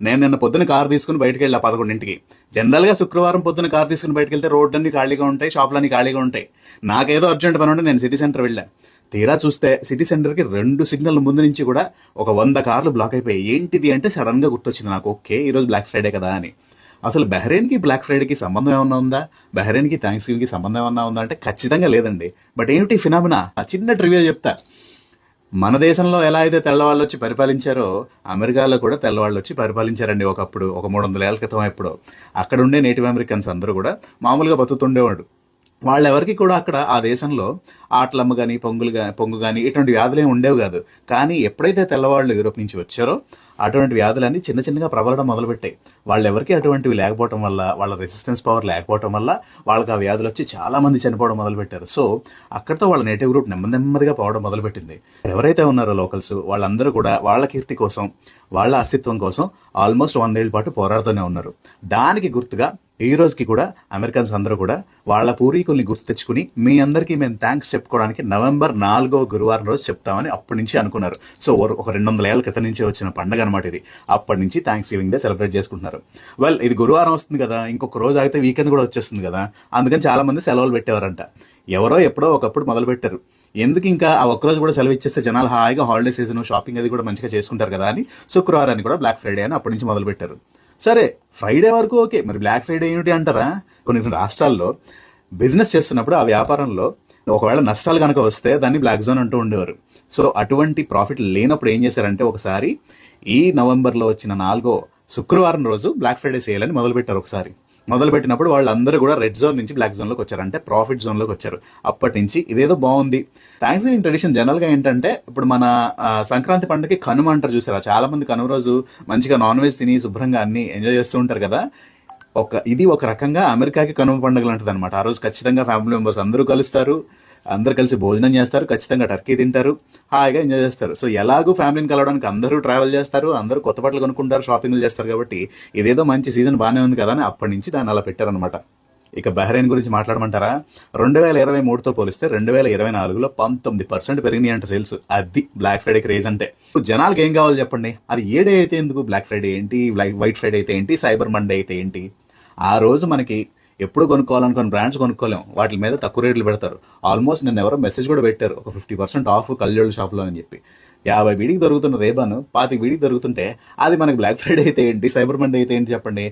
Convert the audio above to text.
నేను నిన్న పొద్దున కారు తీసుకుని బయటకు వెళ్ళా 11ంటికి. జనరల్గా శుక్రవారం పొద్దున కారు తీసుకుని బయటకు వెళ్తే రోడ్లన్నీ ఖాళీగా ఉంటాయి, షాపులన్నీ ఖాళీగా ఉంటాయి. నాకేదో అర్జెంట్ పని ఉంటే నేను సిటీ సెంటర్ వెళ్ళా. తీరా చూస్తే సిటీ సెంటర్కి 2 సిగ్నల్ ముందు నుంచి కూడా ఒక 100 కార్లు బ్లాక్ అయిపోయాయి. ఏంటిది అంటే సడన్గా గుర్తొచ్చింది నాకు, ఓకే ఈరోజు బ్లాక్ ఫ్రైడే కదా అని. అసలు బహ్రెయిన్కి బ్లాక్ ఫ్రైడేకి సంబంధం ఏమన్నా ఉందా, బహ్రెయిన్కి థ్యాంక్స్ గివింగ్కి సంబంధం ఏమన్నా ఉందా అంటే ఖచ్చితంగా లేదండి. బట్ ఏమిటి ఫినామినా, చిన్న ట్రివియా చెప్తా. మన దేశంలో ఎలా అయితే తెల్లవాళ్ళు వచ్చి పరిపాలించారో అమెరికాలో కూడా తెల్లవాళ్ళు వచ్చి పరిపాలించారండి ఒకప్పుడు, ఒక 300 ఏళ్ల క్రితం. ఎప్పుడో అక్కడ ఉండే నేటివ్ అమెరికన్స్ అందరూ కూడా మామూలుగా బతుకుతుండేవాడు. వాళ్ళెవరికి కూడా అక్కడ ఆ దేశంలో ఆటలమ్మ కానీ పొంగు కానీ ఇటువంటి వ్యాధులు ఏమి ఉండేవి కాదు. కానీ ఎప్పుడైతే తెల్లవాళ్ళు యూరోప్ నుంచి వచ్చారో అటువంటి వ్యాధులన్నీ చిన్న చిన్నగా ప్రబలడం మొదలుపెట్టాయి. వాళ్ళెవరికి అటువంటివి లేకపోవటం వల్ల, వాళ్ళ రెసిస్టెన్స్ పవర్ లేకపోవటం వల్ల వాళ్ళకి ఆ వ్యాధులు వచ్చి చాలా మంది చనిపోవడం మొదలుపెట్టారు. సో అక్కడితో వాళ్ళ నేటివ్ గ్రూప్ నెమ్మదిగా పోవడం మొదలుపెట్టింది. ఎవరైతే ఉన్నారో లోకల్స్ వాళ్ళందరూ కూడా వాళ్ళ కీర్తి కోసం, వాళ్ళ అస్తిత్వం కోసం ఆల్మోస్ట్ 100 ఏళ్ల పాటు పోరాడుతూనే ఉన్నారు. దానికి గుర్తుగా ఈ రోజుకి కూడా అమెరికన్స్ అందరూ కూడా వాళ్ళ పూర్వీకుల్ని గుర్తు తెచ్చుకుని మీ అందరికీ మేము థ్యాంక్స్ చెప్పుకోవడానికి నవంబర్ 4వ గురువారం రోజు చెప్తామని అప్పటి నుంచి అనుకున్నారు. సో ఒక 200 ఏళ్ల క్రితం నుంచి వచ్చిన పండుగ అనమాట ఇది. అప్పటి నుంచి థ్యాంక్స్ గివింగ్ డే సెలబ్రేట్ చేసుకుంటున్నారు. వెల్, ఇది గురువారం వస్తుంది కదా, ఇంకొక రోజు అయితే వీకెండ్ కూడా వచ్చేస్తుంది కదా, అందుకని చాలా మంది సెలవులు పెట్టేవారంట. ఎవరో ఎప్పుడో ఒకప్పుడు మొదలు పెట్టారు. ఎందుకు ఇంకా ఆ ఒక్కరోజు కూడా సెలవు ఇచ్చేస్తే జనాలు హాయిగా హాలిడే సీజన్ షాపింగ్ అది కూడా మంచిగా చేసుకుంటారు కదా అని శుక్రవారాన్ని కూడా బ్లాక్ ఫ్రైడే అని అప్పటి నుంచి మొదలు పెట్టారు. సరే, ఫ్రైడే వరకు ఓకే, మరి బ్లాక్ ఫ్రైడే ఏమిటి అంటారా? కొన్ని రాష్ట్రాల్లో బిజినెస్ చేస్తున్నప్పుడు ఆ వ్యాపారంలో ఒకవేళ నష్టాలు కనుక వస్తే దాన్ని బ్లాక్ జోన్ అంటూ ఉండేవారు. సో అటువంటి ప్రాఫిట్ లేనప్పుడు ఏం చేశారంటే ఒకసారి ఈ నవంబర్లో వచ్చిన 4వ శుక్రవారం రోజు బ్లాక్ ఫ్రైడే చేయాలని మొదలుపెట్టారు. ఒకసారి మొదలుపెట్టినప్పుడు వాళ్ళందరూ కూడా రెడ్ జోన్ నుంచి బ్లాక్ జోన్లోకి వచ్చారు, అంటే ప్రాఫిట్ జోన్లోకి వచ్చారు. అప్పటి నుంచి ఇదేదో బాగుంది. థ్యాంక్స్ గివింగ్ ట్రెడిషన్ జనరల్గా ఏంటంటే ఇప్పుడు మన సంక్రాంతి పండుగకి కనుమ అంటారు చూసారా, చాలా మంది కనుమ రోజు మంచిగా నాన్ వెజ్ తిని శుభ్రంగా అన్ని ఎంజాయ్ చేస్తూ ఉంటారు కదా. ఇది ఒక రకంగా అమెరికాకి కనుమ పండుగ లాంటిది అనమాట. ఆ రోజు ఖచ్చితంగా ఫ్యామిలీ మెంబర్స్ అందరూ కలుస్తారు, అందరు కలిసి భోజనం చేస్తారు, ఖచ్చితంగా టర్కీ తింటారు, హాయిగా ఎంజాయ్ చేస్తారు. సో ఎలాగూ ఫ్యామిలీని కలవడానికి అందరూ ట్రావెల్ చేస్తారు, అందరూ కొత్త బట్టలు కొనుక్కుంటారు, షాపింగ్లు చేస్తారు. కాబట్టి ఇదేదో మంచి సీజన్ బాగానే ఉంది కదా అని అప్పటి నుంచి దాన్ని అలా పెట్టారనమాట. ఇక బహ్రెయిన్ గురించి మాట్లాడమంటారా? 2023తో పోలిస్తే 2024లో 19% పెరిగినాయి అంట సేల్స్. అది బ్లాక్ ఫ్రైడే క్రేజ్ అంటే. జనాలకి ఏం కావాలి చెప్పండి? అది ఏ డే అయితే ఎందుకు, బ్లాక్ ఫ్రైడే ఏంటి, వైట్ ఫ్రైడే అయితే ఏంటి, సైబర్ మండే అయితే ఏంటి? ఆ రోజు మనకి ఎప్పుడు కొనుక్కోవాలనుకున్న బ్రాండ్స్ కొనుక్కోలేం, వాటి మీద తక్కువ రేట్లు పెడతారు. ఆల్మోస్ట్ నిన్న ఎవరో మెసేజ్ కూడా పెట్టారు, ఒక 50% ఆఫ్ కళ్ళజోళ్ళ షాప్లో అని చెప్పి. 50 వీడికి దొరుకుతున్న రేబాను 25 వీడికి దొరుకుతుంటే అది మనకి బ్లాక్ ఫ్రైడే అయితే ఏంటి, సైబర్ మండే అయితే ఏంటి చెప్పండి?